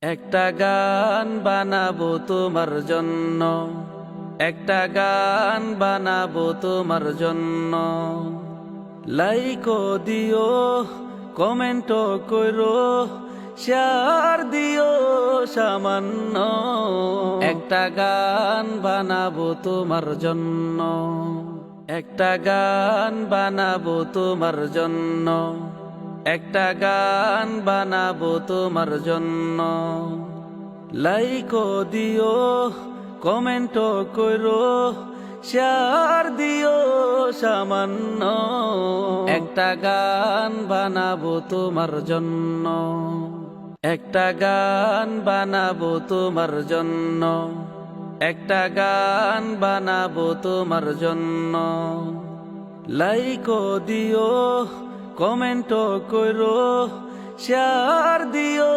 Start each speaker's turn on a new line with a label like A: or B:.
A: একটা গান বানাবো তোমার জন্য, একটা গান বানাবো তোমার জন্য। লাইকও দিও, কমেন্টও কইরো, শেয়ার দিও সামান্য। একটা গান বানাবো তোমার জন্য, একটা গান বানাবো তোমার জন্য, একটা গান বানাবো তোমার জন্য। লাইকও দিও, কমেন্টও কইরো, শেয়ার দিও সামান্য। একটা গান বানাবো তোমার জন্য, একটা গান বানাবো তোমার জন্য, একটা গান বানাবো তোমার জন্য। লাইকও দিও, কমেন্টও কইরো, শেয়ার দিও